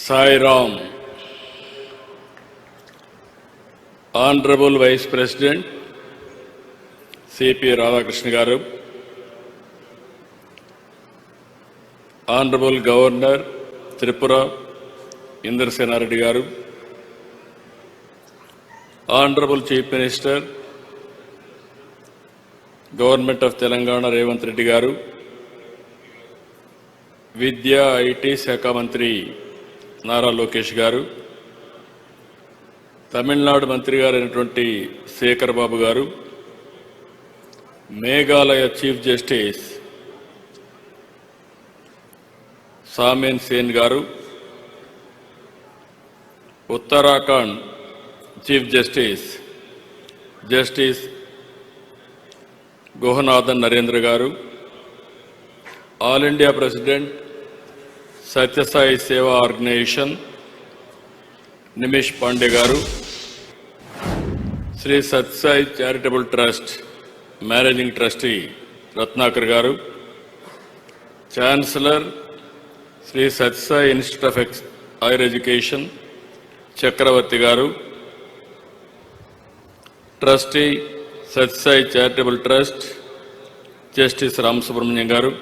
Sai Ram, Honorable Vice President, C.P. Radhakrishna Garu, Honorable Governor, Tripura, Indrasena Reddy Garu, Honorable Chief Minister, Government of Telangana, Revanth Reddy Garu, Vidya IT Shakha Mantri, Nara Lokesh Garu, Tamil Nadu మంత్రి గారు అయినటువంటి శేఖర్ బాబు గారు, Meghalaya chief justice సామేన్ Sen గారు, Uttarakhand chief justice justice Guhanathan Narendra గారు, all India president Sathya Sai సేవా organisation Nimish Pandey గారు, Shri Sathya Sai charitable trust managing trustee Ratnakar గారు, chancellor Shri Sathya Sai institute of higher education Chakravarthi గారు, trustee Sathya Sai charitable trust justice Ramasubramanian గారు,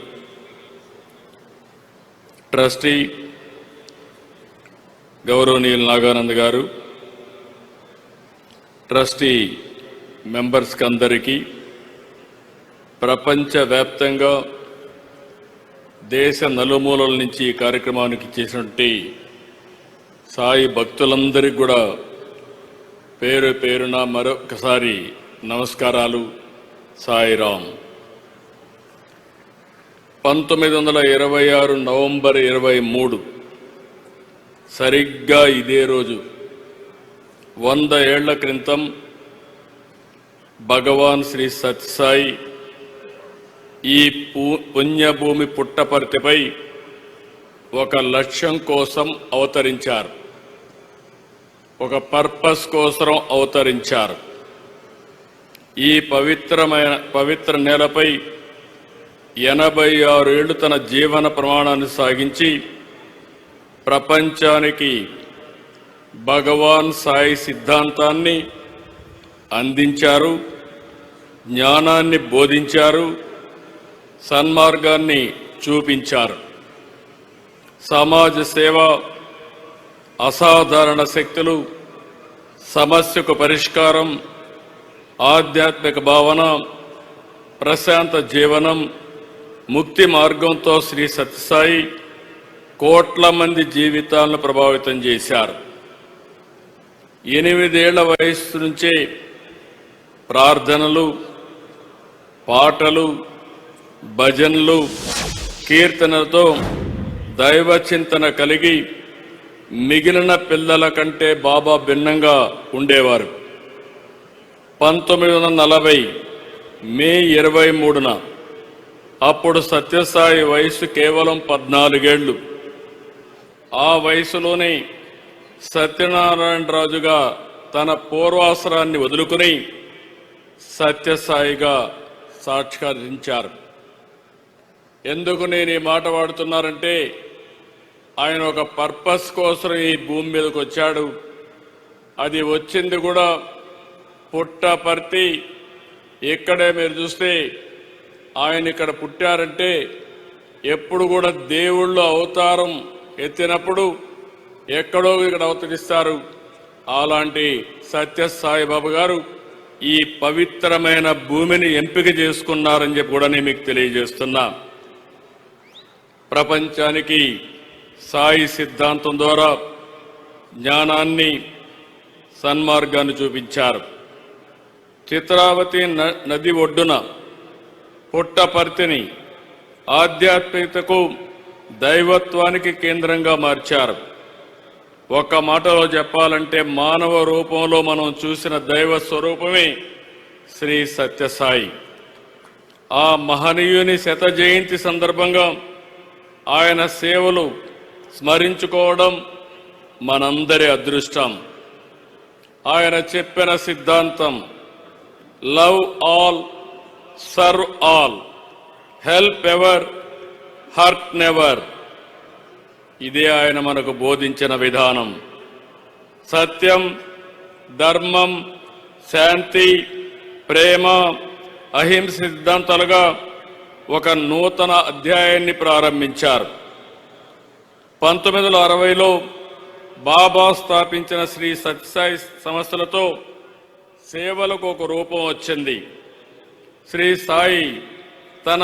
ట్రస్టీ గౌరవనీయులు నాగానంద్ గారు, ట్రస్టీ మెంబర్స్కి అందరికీ, ప్రపంచవ్యాప్తంగా దేశ నలుమూలల నుంచి ఈ కార్యక్రమానికి చేసినటువంటి సాయి భక్తులందరికీ కూడా పేరు పేరున మరొకసారి నమస్కారాలు. సాయిరాం. 1926 నవంబర్ 23 సరిగ్గా ఇదే రోజు 100 ఏళ్ల క్రితం భగవాన్ శ్రీ సత్యసాయి ఈ పుణ్యభూమి పుట్టపర్తిపై ఒక లక్ష్యం కోసం అవతరించారు, ఒక పర్పస్ కోసం అవతరించారు. ఈ పవిత్ర నేలపై 86 ఏళ్లు తన జీవన ప్రమాణాన్ని సాగించి ప్రపంచానికి భగవాన్ సాయి సిద్ధాంతాన్ని అందించారు, జ్ఞానాన్ని బోధించారు, సన్మార్గాన్ని చూపించారు. సమాజ సేవ, అసాధారణ శక్తులు, సమస్యకు పరిష్కారం, ఆధ్యాత్మిక భావన, ప్రశాంత జీవనం, ముక్తి మార్గంతో శ్రీ సత్యసాయి కోట్ల మంది జీవితాలను ప్రభావితం చేశారు. 8 ఏళ్ల వయస్సు నుంచే ప్రార్థనలు, పాటలు, భజనలు, కీర్తనలతో దైవ చింతన కలిగి మిగిలిన పిల్లల కంటే బాబా భిన్నంగా ఉండేవారు. 1940 మే 23న అప్పుడు సత్యసాయి వయసు కేవలం 14 ఏళ్లు. ఆ వయసులోనే సత్యనారాయణరాజుగా తన పూర్వాసరాన్ని వదులుకుని సత్యసాయిగా సాక్షాత్కరించారు. ఎందుకు నేను ఈ మాట వాడుతున్నారంటే, ఆయన ఒక పర్పస్ కోసం ఈ భూమి మీదకి వచ్చాడు. అది వచ్చింది కూడా పుట్టపర్తి. ఇక్కడే మీరు చూస్తే ఆయన ఇక్కడ పుట్టారంటే, ఎప్పుడు కూడా దేవుళ్ళు అవతారం ఎత్తినప్పుడు ఎక్కడో ఇక్కడ అవతరిస్తారు. అలాంటి సత్యసాయిబాబా గారు ఈ పవిత్రమైన భూమిని ఎంపిక చేసుకున్నారని చెప్పి కూడా నేను మీకు తెలియజేస్తున్నా. ప్రపంచానికి సాయి సిద్ధాంతం ద్వారా జ్ఞానాన్ని, సన్మార్గాన్ని చూపించారు. చిత్రావతి నది ఒడ్డున పుట్టపర్తిని ఆధ్యాత్మికతకు, దైవత్వానికి కేంద్రంగా మార్చారు. ఒక మాటలో చెప్పాలంటే, మానవ రూపంలో మనం చూసిన దైవ స్వరూపమే శ్రీ సత్యసాయి. ఆ మహనీయుని 100వ జయంతి సందర్భంగా ఆయన సేవలు స్మరించుకోవడం మనందరి అదృష్టం. ఆయన చెప్పిన సిద్ధాంతం love all, serve all, help ever, hurt never. ఇదే ఆయన మనకు బోధించిన విధానం. సత్యం, ధర్మం, శాంతి, ప్రేమ, అహింస సిద్ధాంతాలుగా ఒక నూతన అధ్యాయాన్ని ప్రారంభించారు. 1960లో బాబా స్థాపించిన శ్రీ సత్యసాయి సంస్థలతో సేవలకు ఒక రూపం వచ్చింది. శ్రీ సాయి తన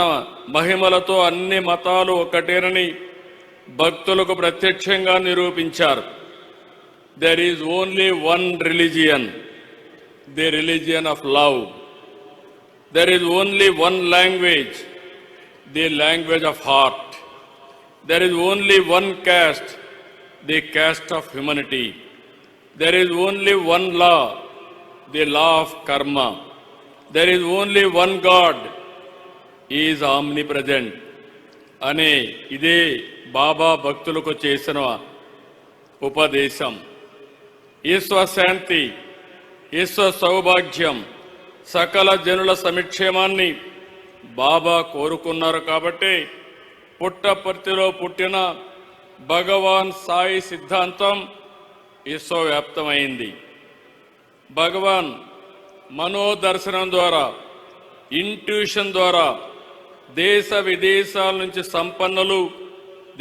మహిమలతో అన్ని మతాలు ఒకటేనని భక్తులకు ప్రత్యక్షంగా నిరూపించారు. There is only one religion, the religion of love. There is only one language, the language of heart. There is only one caste, the caste of humanity. There is only one law, the law of karma. There is only one God, he is omnipresent. అనే ఇదే బాబా భక్తులకు చేసిన ఉపదేశం. ఈశ్వర శాంతి, ఈశ్వర సౌభాగ్యం, సకల జనుల సమిక్షేమాన్ని బాబా కోరుకున్నారు. కాబట్టి పుట్టపర్తిలో పుట్టిన భగవాన్ సాయి సిద్ధాంతం విశ్వవ్యాప్తమైంది. భగవాన్ మనోదర్శనం ద్వారా, ఇంట్యూషన్ ద్వారా దేశ విదేశాల నుంచి సంపన్నులు,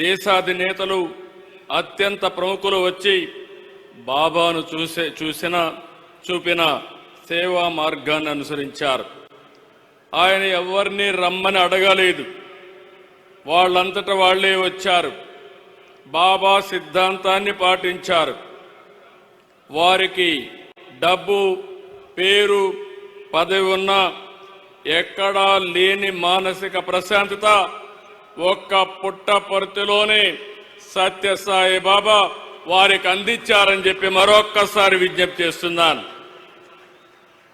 దేశాధినేతలు, అత్యంత ప్రముఖులు వచ్చి బాబాను చూపిన సేవా మార్గాన్ని అనుసరించారు. ఆయన ఎవరిని రమ్మని అడగలేదు, వాళ్ళంతట వాళ్లే వచ్చారు. బాబా సిద్ధాంతాన్ని పాటించారు. వారికి డబ్బు, పేరు, పదవి ఉన్నా ఎక్కడా లేని మానసిక ప్రశాంతత ఒక్క పుట్టపర్తిలోనే సత్యసాయి బాబా వారికి అందించారని చెప్పి మరొక్కసారి విజ్ఞప్తి చేస్తున్నాను.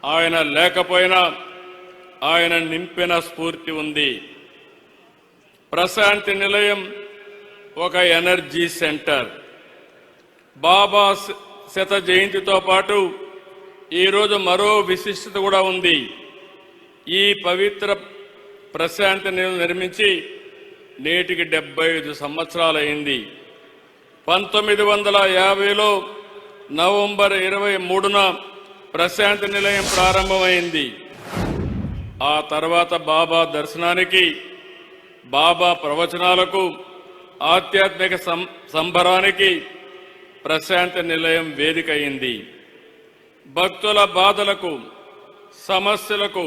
ఆయన లేకపోయినా ఆయన నింపిన స్ఫూర్తి ఉంది. ప్రశాంతి నిలయం ఒక ఎనర్జీ సెంటర్. బాబా శత జయంతితో పాటు ఈరోజు మరో విశిష్టత కూడా ఉంది. ఈ పవిత్ర ప్రశాంతి నిలయం నిర్మించి నేటికి 75 సంవత్సరాలైంది. 1950లో నవంబర్ 23న ప్రశాంతి నిలయం ప్రారంభమైంది. ఆ తర్వాత బాబా దర్శనానికి, బాబా ప్రవచనాలకు, ఆధ్యాత్మిక సంబరానికి ప్రశాంతి నిలయం వేదిక అయింది. భక్తుల బాధలకు, సమస్యలకు,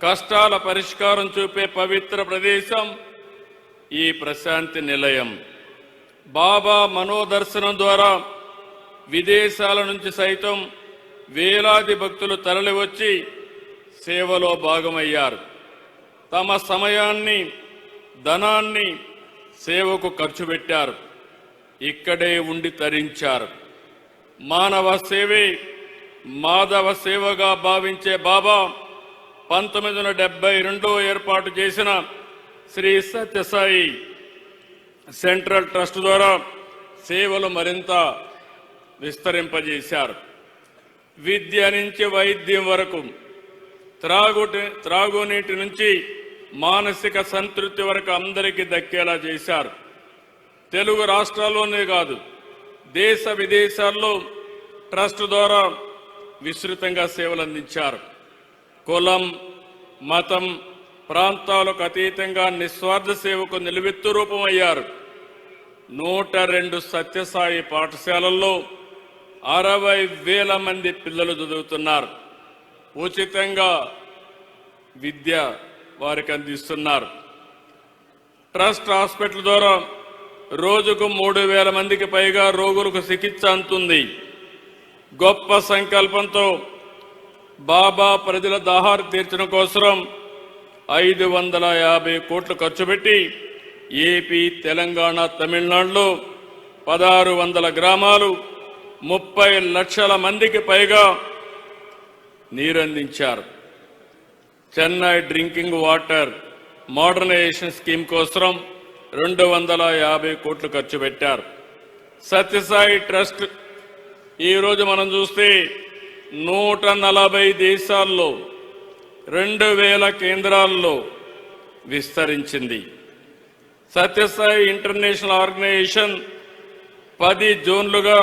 కష్టాల పరిష్కారం చూపే పవిత్ర ప్రదేశం ఈ ప్రశాంతి నిలయం. బాబా మనోదర్శనం ద్వారా విదేశాల నుంచి సైతం వేలాది భక్తులు తరలివచ్చి సేవలో భాగమయ్యారు. తమ సమయాన్ని, ధనాన్ని సేవకు ఖర్చు పెట్టారు. ఇక్కడే ఉండి తరించారు. మానవ సేవే మాధవ సేవగా భావించే బాబా 1972లో ఏర్పాటు చేసిన శ్రీ సత్యసాయి సెంట్రల్ ట్రస్ట్ ద్వారా సేవలు మరింత విస్తరింపజేశారు. విద్య నుంచి వైద్యం వరకు, త్రాగునీటి నుంచి మానసిక సంతృప్తి వరకు అందరికీ దక్కేలా చేశారు. తెలుగు రాష్ట్రాల్లోనే కాదు, దేశ విదేశాల్లో ట్రస్ట్ ద్వారా విస్తృతంగా సేవలు అందించారు. కులం, మతం, ప్రాంతాలకు అతీతంగా నిస్వార్థ సేవకు నిలువెత్తు రూపమయ్యారు. 102 సత్యసాయి పాఠశాలల్లో 60,000 మంది పిల్లలు చదువుతున్నారు. ఉచితంగా విద్య వారికి అందిస్తున్నారు. ట్రస్ట్ హాస్పిటల్ ద్వారా రోజుకు 3,000 మందికి పైగా రోగులకు చికిత్స అందుతుంది. గొప్ప సంకల్పంతో బాబా ప్రజల దాహార్తి తీర్చడం కోసం 550 కోట్లు ఖర్చు పెట్టి ఏపీ, తెలంగాణ, తమిళనాడులో 1600 గ్రామాలు, 30 లక్షల మందికి పైగా నీరందించారు. Chennai drinking water modernisation scheme కోసం 250 కోట్లు ఖర్చు పెట్టారు. సత్యసాయి ట్రస్ట్ ఈరోజు మనం చూస్తే 140 దేశాల్లో 2000 కేంద్రాల్లో విస్తరించింది. సత్యసాయి ఇంటర్నేషనల్ ఆర్గనైజేషన్ 10 జోన్లుగా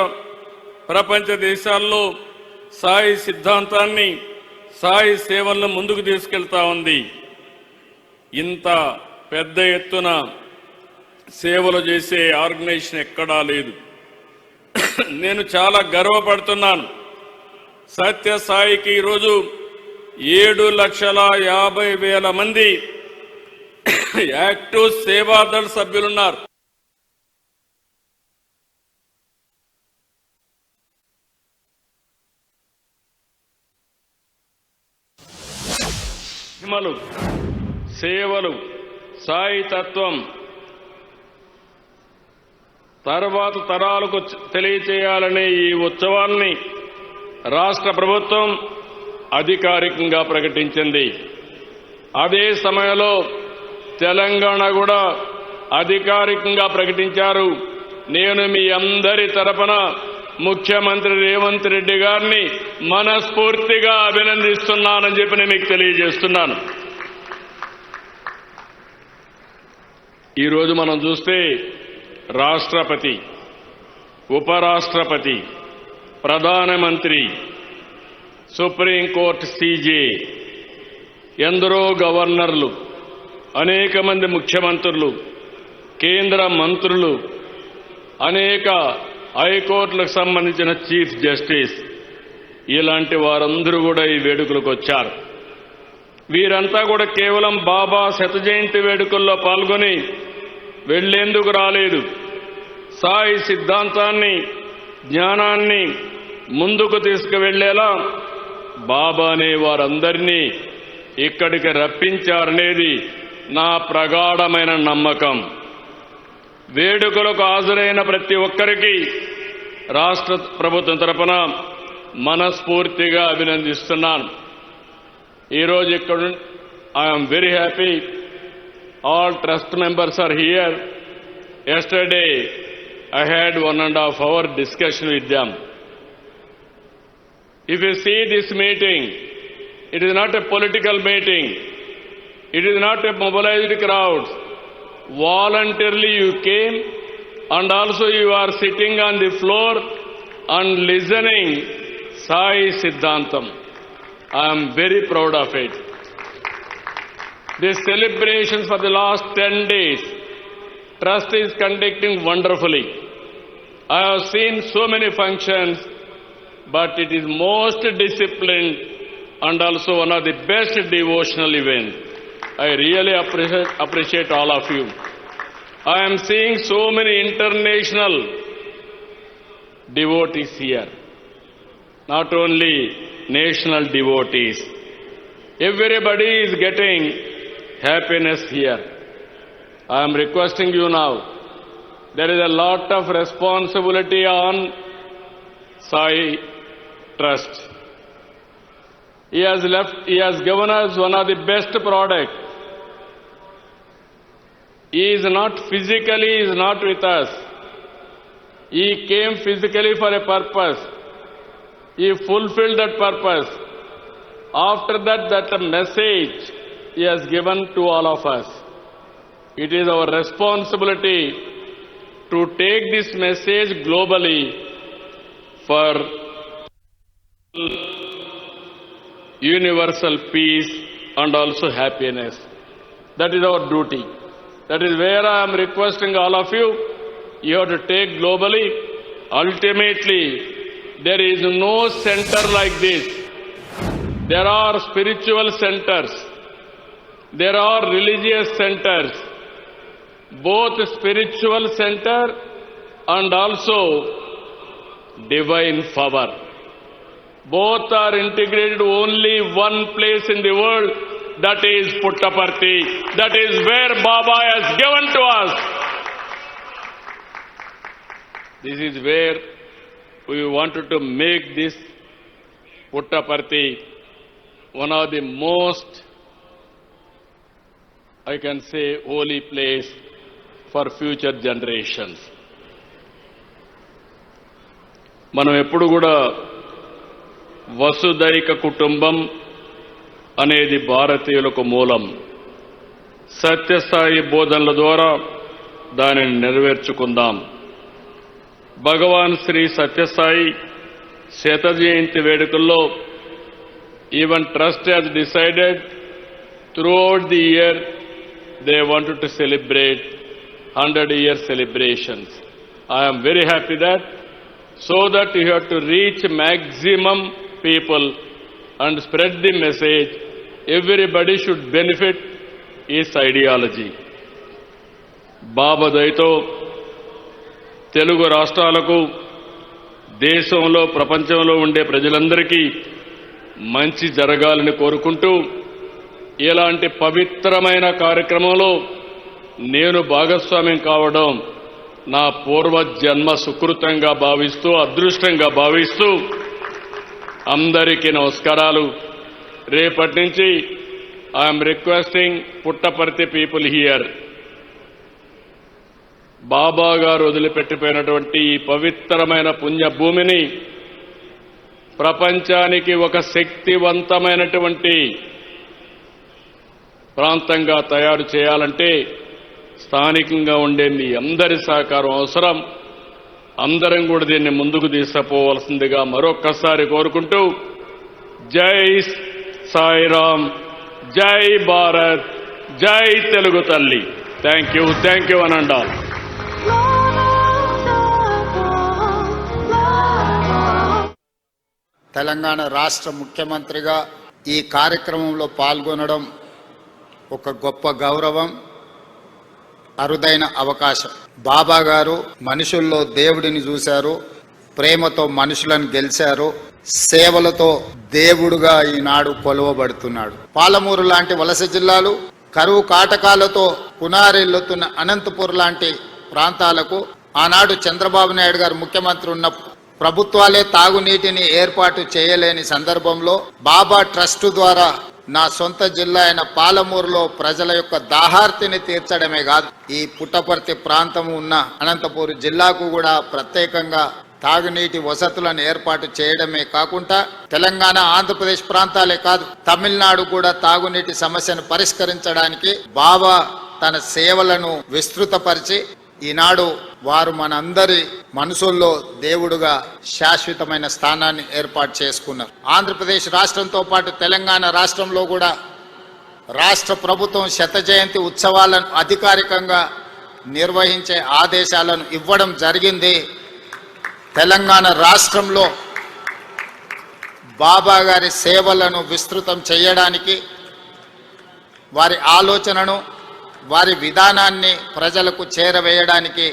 ప్రపంచ దేశాల్లో సాయి సిద్ధాంతాన్ని, సాయి సేవలను ముందుకు తీసుకెళ్తా ఉంది. ఇంత పెద్ద ఎత్తున సేవలు చేసే ఆర్గనైజేషన్ ఎక్కడా లేదు. నేను చాలా గర్వపడుతున్నాను. సత్యసాయికి ఈరోజు 7,50,000 మంది యాక్టివ్ సేవాదళ సభ్యులున్నారు. మహిమలు, సేవలు, సాయి తత్వం తర్వాత తరాలకు తెలియచేయాలనే ఈ ఉత్సవాల్ని రాష్ట్ర ప్రభుత్వం అధికారికంగా ప్రకటించింది. అదే సమయంలో తెలంగాణ కూడా అధికారికంగా ప్రకటించారు. నేను మీ అందరి తరపున ముఖ్యమంత్రి రేవంత్ రెడ్డి గారిని మనస్ఫూర్తిగా అభినందిస్తున్నానని చెప్పి నేను మీకు తెలియజేస్తున్నాను. ఈరోజు మనం చూస్తే రాష్ట్రపతి, ఉపరాష్ట్రపతి, ప్రధానమంత్రి, సుప్రీంకోర్టు సీజే, ఎందరో గవర్నర్లు, అనేక మంది ముఖ్యమంత్రులు, కేంద్ర మంత్రులు, అనేక హైకోర్టులకు సంబంధించిన చీఫ్ జస్టిస్, ఇలాంటి వారందరూ కూడా ఈ వేడుకలకు వచ్చారు. వీరంతా కూడా కేవలం బాబా శత జయంతి వేడుకల్లో పాల్గొని వెళ్లేందుకు రాలేదు. సాయి సిద్ధాంతాన్ని, జ్ఞానాన్ని ముందుకు తీసుకువెళ్లేలా బాబానే వారందరినీ ఇక్కడికి రప్పించారనేది నా ప్రగాఢమైన నమ్మకం. వేడుకలకు హాజరైన ప్రతి ఒక్కరికి రాష్ట్ర ప్రభుత్వం తరపున మనస్ఫూర్తిగా అభినందిస్తున్నాను. ఈరోజు ఇక్కడ I'm very happy. All trust members are here. Yesterday I had 1.5 hour discussion with them. If you see this meeting, it is not a political meeting. It is not a mobilized crowd. Voluntarily you came, and also you are sitting on the floor and listening Sai Siddhantam. I am very proud of it. This celebrations for the last 10 days, Trust is conducting wonderfully. I have seen so many functions, but it is most disciplined and also one of the best devotional events. I really appreciate all of you. I am seeing so many international devotees here, not only national devotees. Everybody is getting happiness here. I am requesting you now, there is a lot of responsibility on Sai Trust. He has given us one of the best products. He is not with us. He came physically for a purpose. He fulfilled that purpose. After that message he has given to all of us. It is our responsibility to take this message globally for universal peace and also happiness. That is our duty. That is where I am requesting all of you. You have to take globally. Ultimately, there is no center like this. There are spiritual centers. There are religious centers. Both spiritual center and also divine power. Both are integrated only one place in the world, that is Puttaparthi. That is where Baba has given to us. This is where we wanted to make this Puttaparthi one of the most, I can say, holy place for future generations. మనం ఎప్పుడు కూడా వసుదైక కుటుంబం అనేది భారతీయులకు మూలం. సత్యసాయి బోధనల ద్వారా దానిని నెరవేర్చుకుందాం. భగవాన్ శ్రీ సత్యసాయి శత జయంతి వేడుకల్లో even trust has decided throughout the year they wanted to celebrate 100-year celebrations. I am very happy that so that you have to reach maximum people and spread the message, everybody should benefit his ideology. బాబా దయతో తెలుగు రాష్ట్రాలకు దేశంలో ప్రపంచంలో ఉండే ప్రజలందరికీ మంచి జరగాలని కోరుకుంటూ ఇలాంటి పవిత్రమైన కార్యక్రమంలో నేను భాగస్వామ్యం కావడం నా పూర్వజన్మ సుకృతంగా భావిస్తూ అదృష్టంగా భావిస్తూ అందరికీ నమస్కారాలు. రేపటి నుంచి I'm requesting Puttaparthi people here, Baba గారు వదిలిపెట్టిపోయినటువంటి ఈ పవిత్రమైన పుణ్యభూమిని ప్రపంచానికి ఒక శక్తివంతమైనటువంటి ప్రాంతంగా తయారు చేయాలంటే స్థానికంగా ఉండే మీ అందరి సహకారం అవసరం. అందరం కూడా దీన్ని ముందుకు తీసుకుపోవాల్సిందిగా మరొక్కసారి కోరుకుంటూ జై సాయిరామ్, జై భారత్, జై తెలుగు తల్లి. థ్యాంక్ యూ అనండి. తెలంగాణ రాష్ట్ర ముఖ్యమంత్రిగా ఈ కార్యక్రమంలో పాల్గొనడం ఒక గొప్ప గౌరవం, అరుదైన అవకాశం. బాబా గారు మనుషుల్లో దేవుడిని చూశారు, ప్రేమతో మనుషులను గెలిచారు, సేవలతో దేవుడుగా ఈనాడు కొలువబడుతున్నాడు. పాలమూరు లాంటి వలస జిల్లాలు, కరువు కాటకాలతో పునారెల్లుతున్న అనంతపూర్ లాంటి ప్రాంతాలకు ఆనాడు చంద్రబాబు నాయుడు గారు ముఖ్యమంత్రి ఉన్నప్పుడు ప్రభుత్వాలే తాగునీటిని ఏర్పాటు చేయలేని సందర్భంలో బాబా ట్రస్ట్ ద్వారా నా సొంత జిల్లా అయిన పాలమూరులో ప్రజల యొక్క దాహార్తిని తీర్చడమే కాదు, ఈ పుట్టపర్తి ప్రాంతం ఉన్న అనంతపూర్ జిల్లాకు కూడా ప్రత్యేకంగా తాగునీటి వసతులను ఏర్పాటు చేయడమే కాకుండా తెలంగాణ, ఆంధ్రప్రదేశ్ ప్రాంతాలే కాదు, తమిళనాడు కూడా తాగునీటి సమస్యను పరిష్కరించడానికి బాబా తన సేవలను విస్తృతపరిచి ఈనాడు వారు మనందరి మనసుల్లో దేవుడుగా శాశ్వతమైన స్థానాన్ని ఏర్పాటు చేసుకున్నారు. ఆంధ్రప్రదేశ్ రాష్ట్రంతో పాటు తెలంగాణ రాష్ట్రంలో కూడా రాష్ట్ర ప్రభుత్వం శత జయంతి ఉత్సవాలను అధికారికంగా నిర్వహించే ఆదేశాలను ఇవ్వడం జరిగింది. తెలంగాణ రాష్ట్రంలో బాబా గారి సేవలను విస్తృతం చేయడానికి, వారి ఆలోచనను, వారి విధానాన్ని ప్రజలకు చేరవేయడానికి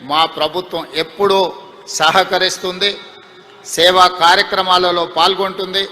మా ప్రభుత్వం ఎప్పుడూ సహకరిస్తుంది, సేవా కార్యక్రమాలలో పాల్గొంటుంది.